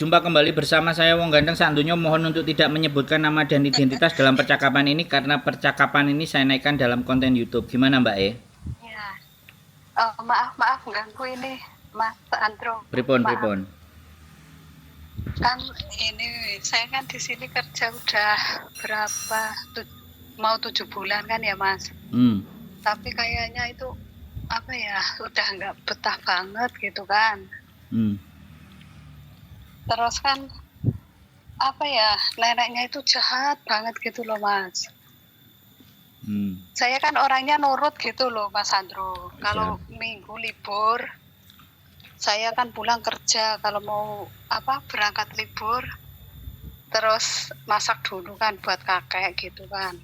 Jumpa kembali bersama saya Wong Ganteng Sandunyo. Mohon untuk tidak menyebutkan nama dan identitas dalam percakapan ini karena percakapan ini saya naikkan dalam konten YouTube. Gimana Mbak E? Ya. Maaf ganggu ini Mas Andro. Pripun. Kan ini saya kan di sini kerja udah berapa? Mau 7 bulan kan ya Mas. Tapi kayaknya itu apa ya? Udah nggak betah banget gitu kan. Terus kan apa ya? Neneknya itu jahat banget gitu loh Mas. Saya kan orangnya nurut gitu loh Mas Andro. Kalau minggu libur saya kan pulang kerja, kalau mau berangkat libur terus masak dulu kan buat kakek gitu kan.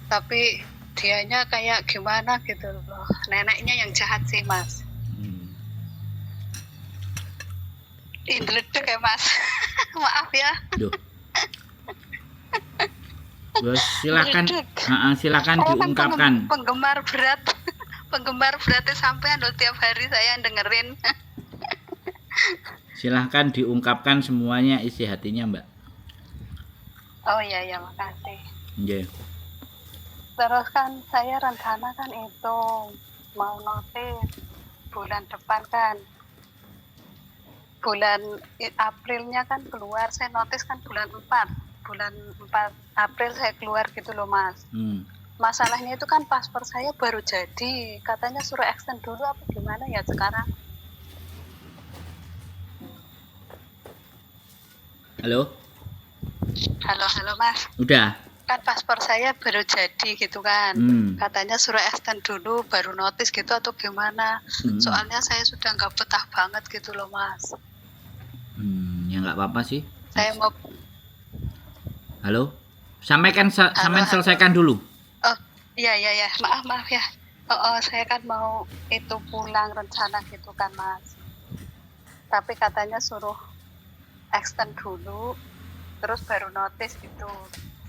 Tapi dianya kayak gimana gitu loh. Neneknya yang jahat sih Mas. Indeledek ya Mas. Maaf ya. Duh. Silakan diungkapkan. Penggemar beratnya sampean loh, tiap hari saya dengerin. Silahkan diungkapkan semuanya isi hatinya Mbak. Oh iya makasih. Yeah. Terus kan saya rencana kan itu mau notis bulan depan kan. Bulan Aprilnya kan keluar, saya notis kan bulan 4 April saya keluar gitu loh Mas. Masalahnya itu kan paspor saya baru jadi, katanya suruh extend dulu apa gimana ya sekarang. Halo Mas. Udah. Kan paspor saya baru jadi gitu kan. Katanya suruh extend dulu baru notis gitu atau gimana. Soalnya saya sudah nggak betah banget gitu loh Mas. Ya nggak apa-apa sih. Saya mau. Halo. Sampaikan selesaikan dulu. Oh iya maaf ya. Saya kan mau itu pulang rencana gitu kan Mas. Tapi katanya suruh extend dulu terus baru notis gitu.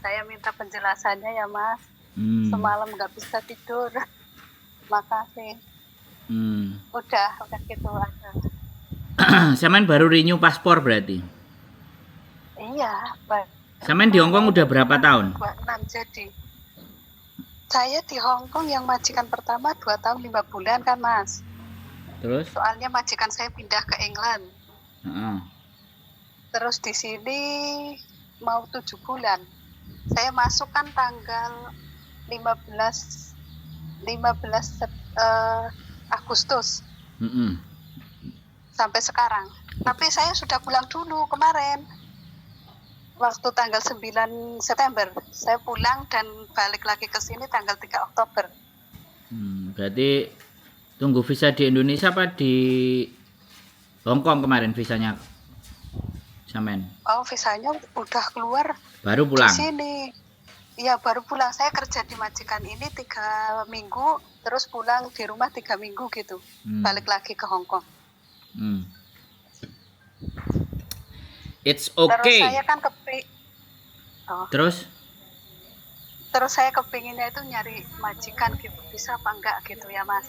Saya minta penjelasannya ya Mas. Semalam nggak bisa tidur. Makasih. Udah gitu aja. Samen baru renew paspor berarti? Iya. Samen di Hongkong udah berapa tahun? 26 jadi. Saya di Hongkong yang majikan pertama 2 tahun 5 bulan kan Mas. Terus? Soalnya majikan saya pindah ke England. Terus di sini mau 7 bulan. Saya masuk kan tanggal 15 Agustus. Sampai sekarang. Tapi saya sudah pulang dulu kemarin. Waktu tanggal 9 September. Saya pulang dan balik lagi ke sini tanggal 3 Oktober. Berarti tunggu visa di Indonesia apa di Hongkong kemarin visanya? Samen. Oh, visanya udah keluar. Baru pulang. Di sini. Iya, baru pulang. Saya kerja di majikan ini 3 minggu, terus pulang di rumah 3 minggu gitu. Balik lagi ke Hongkong. It's okay. Terus saya kan Terus saya kepinginnya itu nyari majikan gitu, bisa apa enggak gitu ya Mas?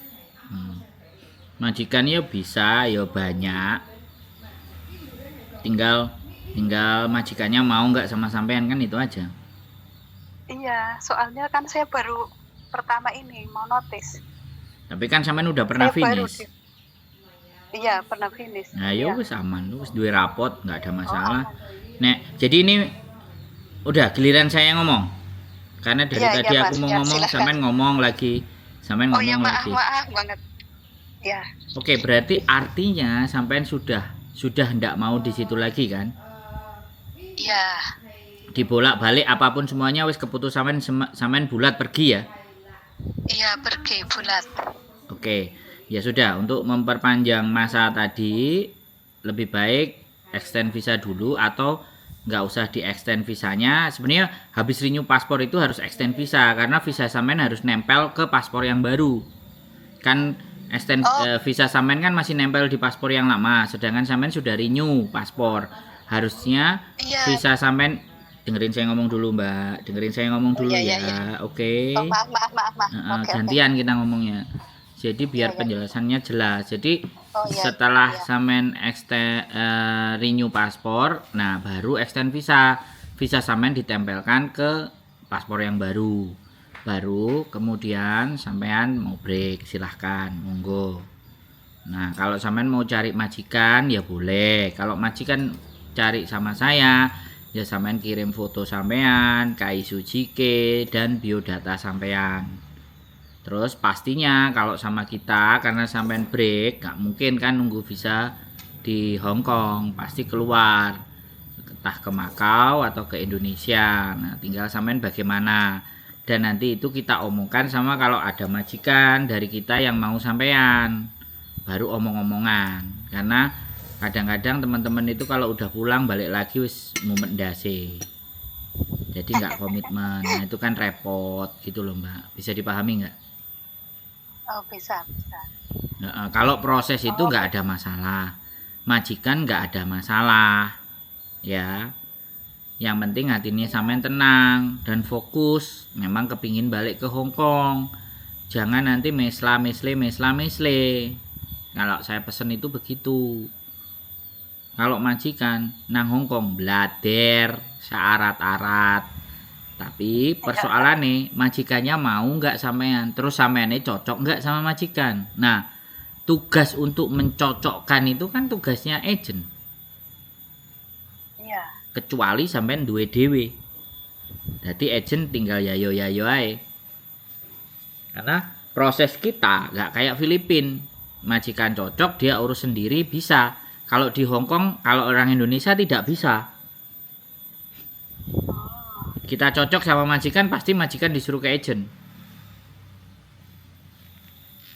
Majikan ya bisa, ya banyak. Tinggal majikannya mau nggak sama sampean kan itu aja. Iya, soalnya kan saya baru pertama ini mau notis. Tapi kan sampean udah pernah finish. Iya, pernah finish. Nah, ya wis aman, wis duwe rapot, nggak ada masalah. Nek, jadi ini udah giliran saya ngomong. Karena dari tadi aku mau ngomong, sampean ngomong lagi. Maaf banget. Ya. Oke, berarti artinya sampean sudah ndak mau di situ lagi kan? Iya. Dibolak-balik apapun semuanya wis keputusan sampean bulat pergi ya? Iya, pergi bulat. Oke. Ya sudah, untuk memperpanjang masa tadi lebih baik extend visa dulu atau nggak usah di extend visanya. Sebenarnya habis renew paspor itu harus extend visa karena visa sampean harus nempel ke paspor yang baru. Kan extend visa sampean kan masih nempel di paspor yang lama, sedangkan sampean sudah renew paspor. Harusnya visa sampean, dengerin saya ngomong dulu Mbak, Oke. Maaf. Gantian kita ngomongnya. Jadi biar penjelasannya jelas. Jadi Oh iya, Setelah iya. sampean renew paspor, nah baru extend visa. Visa sampean ditempelkan ke paspor yang baru. Baru kemudian sampean mau break, silahkan, monggo. Nah, kalau sampean mau cari majikan ya boleh. Kalau majikan cari sama saya, ya sampean kirim foto sampean, KI Sujike dan biodata sampean. Terus pastinya kalau sama kita karena sampean break, nggak mungkin kan nunggu visa di Hong Kong, pasti keluar entah ke Makau atau ke Indonesia. Nah, tinggal sampean bagaimana. Dan nanti itu kita omongkan sama kalau ada majikan dari kita yang mau sampean. Baru omong-omongan. Karena kadang-kadang teman-teman itu kalau udah pulang balik lagi wis mumet ndase. Jadi nggak komitmen. Nah, itu kan repot gitu loh, Mbak. Bisa dipahami nggak? Oh bisa. Nah, kalau proses itu Oh, nggak ada masalah, majikan nggak ada masalah, ya. Yang penting hatinya sampean tenang dan fokus. Memang kepingin balik ke Hong Kong. Jangan nanti mesla mesle. Kalau saya pesen itu begitu. Kalau majikan nang Hong Kong blader syarat-arat. Tapi persoalannya majikannya mau nggak sampean, terus sampeannya cocok nggak sama majikan. Nah, tugas untuk mencocokkan itu kan tugasnya agent. iya. Kecuali sampean duwe dhewe. Jadi agent tinggal yayo ae. Karena proses kita nggak kayak Filipin. Majikan cocok dia urus sendiri bisa. Kalau di Hong Kong, kalau orang Indonesia tidak bisa. Kita cocok sama majikan, pasti majikan disuruh ke agent.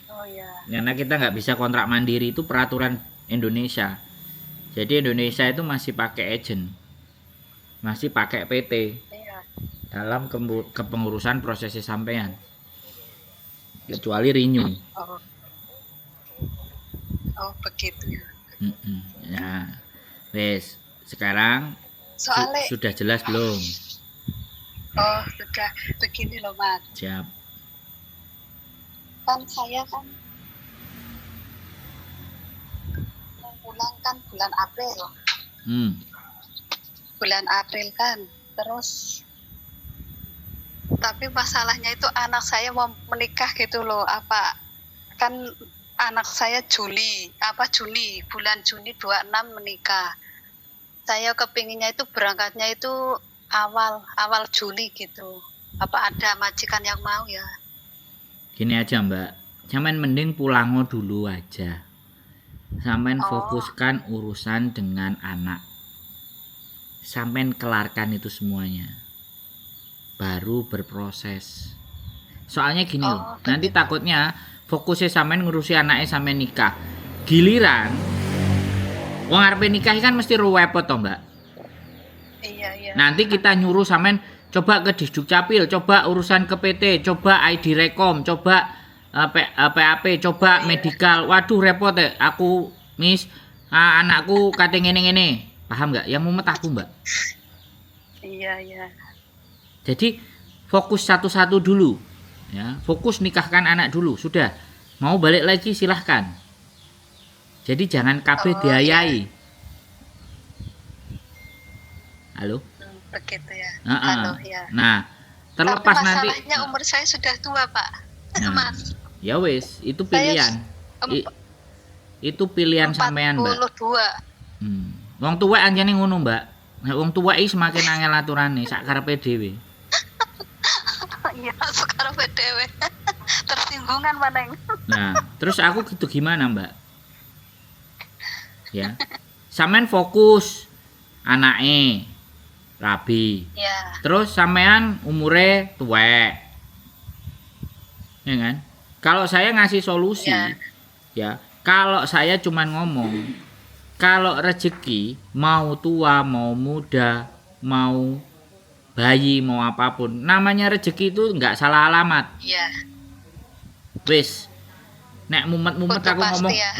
Oh iya. Karena kita nggak bisa kontrak mandiri, itu peraturan Indonesia. Jadi Indonesia itu masih pakai agent, masih pakai PT Iya. dalam kepengurusan prosesnya sampean. Kecuali renew. Oh. Oh begitu ya. Nah, wes sekarang Soalnya sudah jelas belum? oh sudah begini loh Mas. Siap. Kan saya kan mau pulang kan bulan April. Bulan April kan. Terus tapi masalahnya itu anak saya mau menikah gitu loh. Apa kan anak saya Juni bulan Juni 26 menikah. Saya kepinginnya itu berangkatnya itu awal Juli gitu. Apa ada majikan yang mau ya? Gini aja Mbak, sampean mending pulang dulu aja. Sampean fokuskan urusan dengan anak. Sampean kelarkan itu semuanya. Baru berproses. Soalnya gini loh, nanti takutnya fokusnya sampean ngurusi anaknya sampean nikah. Giliran wong arepe nikah kan mesti repot toh, Mbak. Iya. Nanti kita nyuruh sampean coba ke Disduk Capil, coba urusan ke PT, coba ID Rekom, coba PAP, coba medical. Waduh repot ya. Aku Miss, anakku kate ngene-ngene. Paham nggak? Yang mumet aku, Mbak. Iya. Jadi fokus satu-satu dulu. Ya, fokus nikahkan anak dulu. Sudah. Mau balik lagi silahkan. Jadi jangan kabeh diayai. Halo? Begitu ya. Halo, ya. Nah, terlepas tapi nanti. Masalahnya umur saya sudah tua, Pak. Nah, Mas. Ya wis, itu pilihan. Itu pilihan sampean, Mbak. 42. Wong tuwek anjene ngono, Mbak. Nek wong tuwek iki semakin angel aturane sak karepe dhewe. Iya, sekarang PDW. Tersinggungan maneng. Nah, terus aku gitu gimana, Mbak? Ya. Sampean fokus anake rabi. Ya. Terus sampean umure tuwek. Ya kan? Kalau saya ngasih solusi, ya, kalau saya cuman ngomong, kalau rezeki mau tua, mau muda, mau bayi, mau apapun, namanya rezeki itu nggak salah alamat. Iya. Wis, nek mumet-mumet aku ngomong, ya.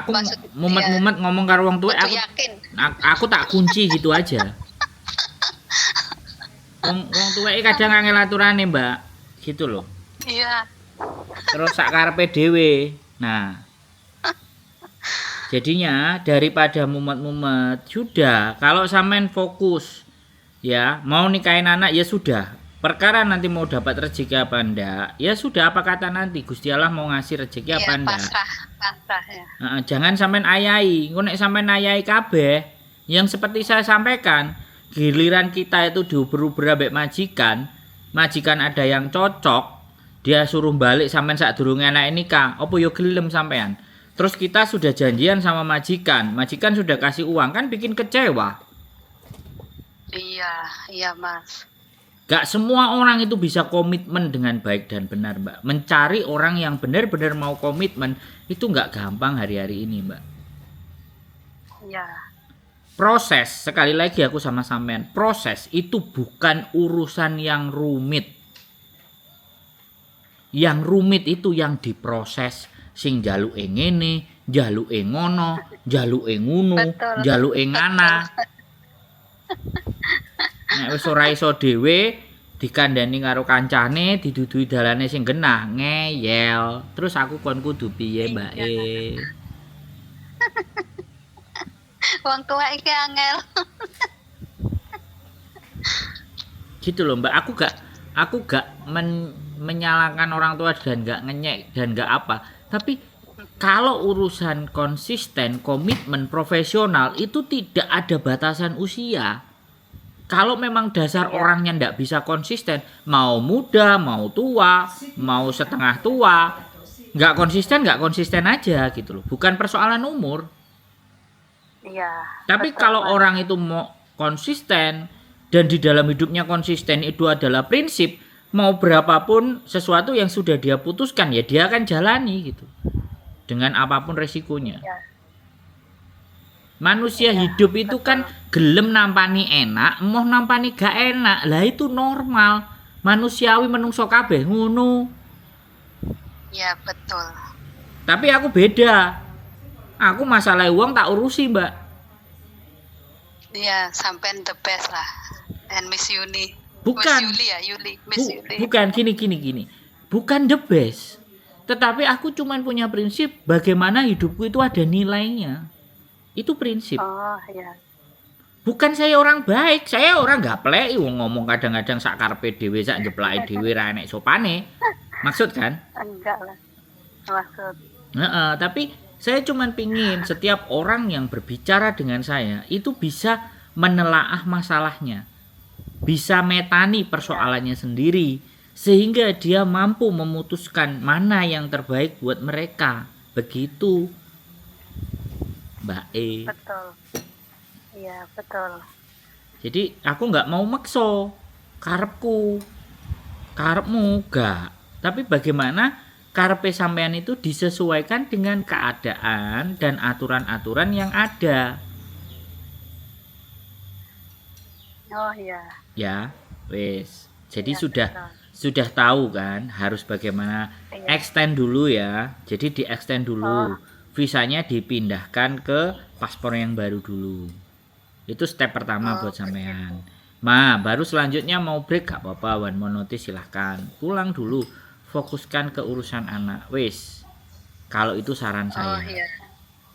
aku mumet-mumet ngomong karo wong tuwek, aku tak kunci gitu aja. Wong tuwek kadang angel aturane, Mbak, gitu loh. Iya. Terus sak karepe dhewe. Nah. Jadinya daripada mumet-mumet, sudah kalau sampean fokus ya, mau nikahin anak ya sudah. Perkara nanti mau dapat rezeki apa enggak, ya sudah apa kata nanti Gusti Allah mau ngasih rezeki apa Iya, enggak. pasrah ya. Jangan sampean ayai, engko nek sampean ayai kabeh, yang seperti saya sampaikan, giliran kita itu diuber-uber ambek majikan, majikan ada yang cocok, dia suruh balik sampean sadurunge anak nikah, opo yo gelem sampean. Terus kita sudah janjian sama majikan, majikan sudah kasih uang, kan bikin kecewa. Iya Mas. Gak semua orang itu bisa komitmen dengan baik dan benar, Mbak. Mencari orang yang benar-benar mau komitmen itu gak gampang hari-hari ini, Mbak. Iya. Proses, sekali lagi aku sama sampean, proses itu bukan urusan yang rumit. Yang rumit itu yang diproses, sing jaluke ngene, jaluke ngono, jaluke ngunu, Betul. jaluke ngana. Nek wis ora iso dhewe dikandani karo kancane, didudui dalane sing genah, ngeyel. Terus aku kon kudu piye, Mbak E? Wong tua iki angel. Gitu loh, Mbak. Aku gak menyalahkan orang tua dan gak ngenyek dan gak apa. Tapi kalau urusan konsisten, komitmen, profesional itu tidak ada batasan usia. Kalau memang dasar orangnya ndak bisa konsisten, mau muda, mau tua, mau setengah tua, nggak konsisten aja gitu loh. Bukan persoalan umur. Iya. Tapi betul, kalau Mas. orang itu mau konsisten dan di dalam hidupnya konsisten itu adalah prinsip, mau berapapun sesuatu yang sudah dia putuskan ya dia akan jalani gitu. Dengan apapun resikonya. Iya. Manusia Iya, hidup itu betul. kan gelem nampani enak, mau nampani gak enak. Lah itu normal. Manusiawi menungso kabeh ngono. Iya, betul. Tapi aku beda. Aku masalah uang tak urusi, Mbak. Iya, sampean the best lah. And Miss Yuni. Bukan. Miss Yuli ya, Yuli. Miss Yuli. Bukan gini. Bukan the best. Tetapi aku cuman punya prinsip bagaimana hidupku itu ada nilainya. Itu prinsip. Oh, iya. Bukan saya orang baik, saya orang gak plek wong ngomong kadang-kadang sak karepe dhewe, sak njeplake dhewe ra enek sopane. Maksud kan? Enggak lah. Maksud. Tapi saya cuman pingin setiap orang yang berbicara dengan saya itu bisa menelaah masalahnya. Bisa metani persoalannya sendiri sehingga dia mampu memutuskan mana yang terbaik buat mereka. Begitu. Mbak E. Betul. Iya, betul. Jadi aku nggak mau makso karepku. Karepmu gak. Tapi bagaimana karepe sampean itu disesuaikan dengan keadaan dan aturan-aturan yang ada. Oh, iya. Ya, wes. Jadi Iya, sudah tahu kan harus bagaimana. Iya. Extend dulu ya. Jadi di extend dulu. Visanya dipindahkan ke paspor yang baru dulu. Itu step pertama buat sampean. Baru selanjutnya mau break gak apa-apa, one more notice silahkan. Pulang dulu, fokuskan ke urusan anak. Wes. Kalau itu saran saya. Oh, iya.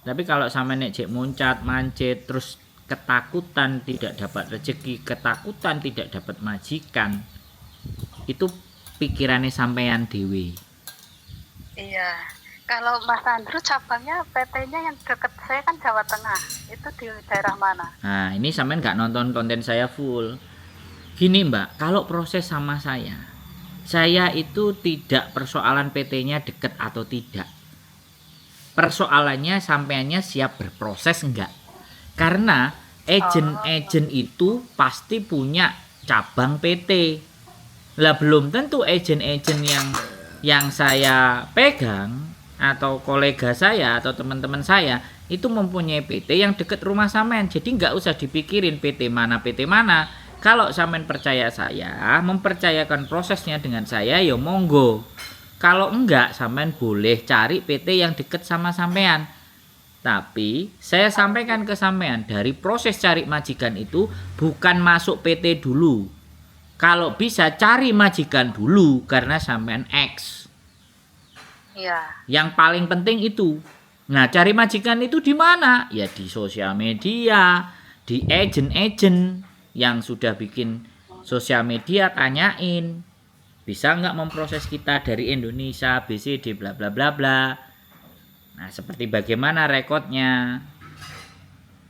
Tapi kalau sampean nek jek muncat, mancet, terus ketakutan tidak dapat rezeki, ketakutan tidak dapat majikan, itu pikirannya sampean dewe. Iya. Kalau Mas Andrew cabangnya PT-nya yang deket saya kan Jawa Tengah. Itu di daerah mana? Nah, ini sampean nggak nonton konten saya full. Gini Mbak, kalau proses sama saya itu tidak persoalan PT-nya deket atau tidak. Persoalannya sampeannya siap berproses enggak? Karena agen itu pasti punya cabang PT. Lah belum tentu agen-agen yang saya pegang atau kolega saya atau teman-teman saya itu mempunyai PT yang dekat rumah sampean. Jadi nggak usah dipikirin PT mana. Kalau sampean percaya saya, mempercayakan prosesnya dengan saya, ya monggo. Kalau enggak, sampean boleh cari PT yang dekat sama sampean. Tapi saya sampaikan ke sampean, dari proses cari majikan itu bukan masuk PT dulu. Kalau bisa cari majikan dulu karena sampean X. Iya. Yang paling penting itu Nah, cari majikan itu di mana? Ya di sosial media, di agent-agent yang sudah bikin sosial media, tanyain. Bisa nggak memproses kita dari Indonesia, BCD, bla bla bla bla. Nah, seperti bagaimana rekodnya.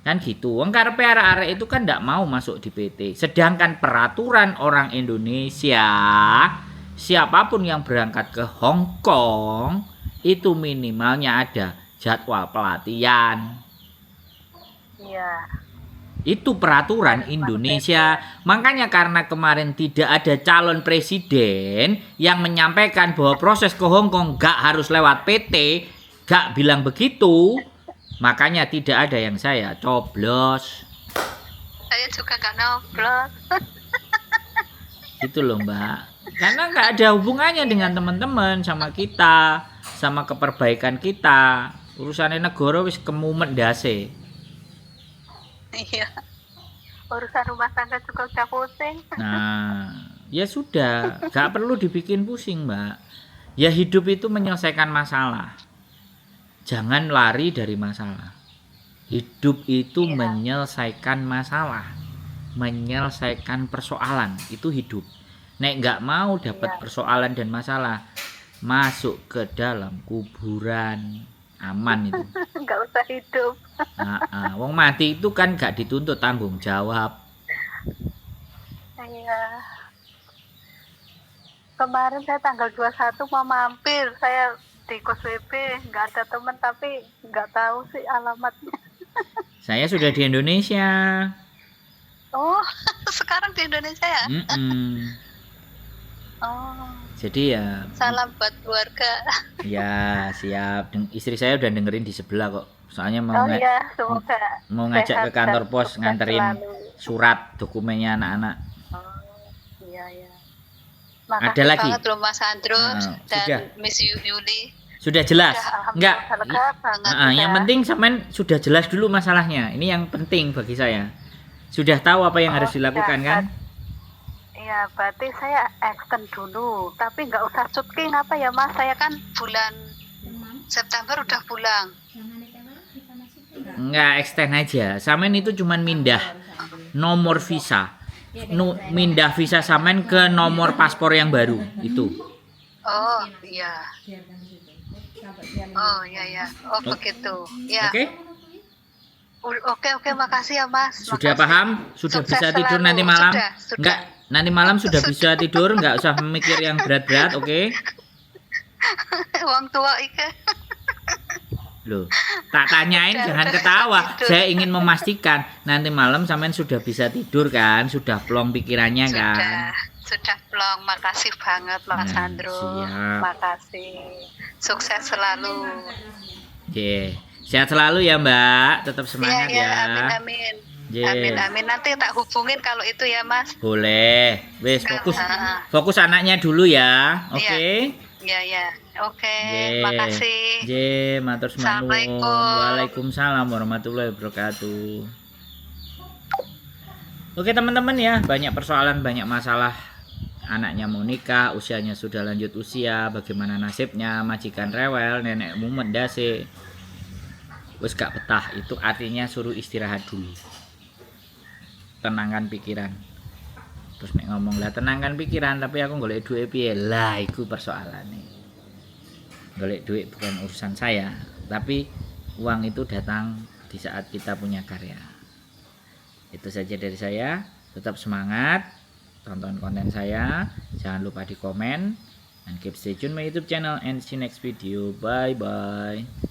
Kan gitu. Wong karepe arek-arek itu kan nggak mau masuk di PT. Sedangkan peraturan orang Indonesia, siapapun yang berangkat ke Hong Kong itu minimalnya ada jadwal pelatihan. Iya. Itu peraturan Indonesia. Makanya karena kemarin tidak ada calon presiden yang menyampaikan bahwa proses ke Hong Kong gak harus lewat PT, gak bilang begitu, makanya tidak ada yang saya coblos. Saya juga gak noblos. Gitu loh Mbak. Karena gak ada hubungannya dengan teman-teman, sama kita, sama keperbaikan kita. Urusannya negara wis kemumet ndase. Iya. Urusan rumah tangga juga udah pusing. Nah, ya sudah, gak perlu dibikin pusing Mbak. Ya hidup itu menyelesaikan masalah. Jangan lari dari masalah. Hidup itu Iya. menyelesaikan masalah, menyelesaikan persoalan, itu hidup. Nek nggak mau dapat Iya. persoalan dan masalah, masuk ke dalam kuburan, aman itu. Nggak usah hidup. Wong mati itu kan gak dituntut tanggung jawab. Iya. Kemarin saya tanggal 21 mau mampir. Saya di kos WP, nggak ada teman tapi nggak tahu sih alamatnya. Saya sudah di Indonesia. Oh, sekarang di Indonesia ya? Oh, Jadi ya, salam buat keluarga. ya siap. Istri saya udah dengerin di sebelah kok. Soalnya Oh iya, semoga mau ngajak ke sehat kantor dan pos sukses nganterin selalu. surat dokumennya anak-anak. Oh, iya iya. Makasih Ada lagi? banget loh Mas Andrew dan sudah. Miss Yuli. Sudah jelas? Udah, Enggak. alhamdulillah lega banget. Yang udah. penting sampean sudah jelas dulu masalahnya. Ini yang penting bagi saya. Sudah tahu apa yang harus dilakukan kan? Iya, berarti saya extend dulu, tapi nggak usah syuting apa ya Mas? Saya kan bulan September udah pulang. Enggak, extend aja. Sampean itu cuman mindah nomor visa. Mindah visa sampean ke nomor paspor yang baru itu. Oh iya. Oh iya ya. Oh begitu. Ya. Oke? Oke, makasih ya Mas. Sudah Makasih. paham? Sudah Sukses bisa tidur selalu. nanti malam? Sudah. Enggak, nanti malam sudah bisa tidur, enggak usah memikir yang berat-berat, oke? Wong tua iki. Loh, tak tanyain jangan ketawa. Saya ingin memastikan nanti malam sampean sudah bisa tidur kan? Sudah plong pikirannya kan? Sudah plong. Makasih banget Mas Nah, Andrew. siap. Makasih. Sukses selalu. Oke. Sehat selalu ya Mbak, tetap semangat Iya, ya. amin. Ye. Amin. Nanti tak hubungin kalau itu ya Mas. Boleh. Wes fokus anaknya dulu ya. Oke. Iya. Oke, Ye. makasih. Je, matur nuwun. Assalamualaikum. Waalaikumsalam warahmatullahi wabarakatuh. Oke teman-teman ya, banyak persoalan, banyak masalah. Anaknya mau nikah, usianya sudah lanjut usia, bagaimana nasibnya, majikan rewel, nenek mumet dase. Wes gak betah, itu artinya suruh istirahat dulu. Tenangkan pikiran. Terus nek ngomong lah tenangkan pikiran, tapi aku golek duit piye? Lah iku persoalane. Golek duit bukan urusan saya, tapi uang itu datang di saat kita punya karya. Itu saja dari saya. Tetap semangat, tonton konten saya, jangan lupa di komen, and keep stay tune my YouTube channel and see you next video. Bye bye.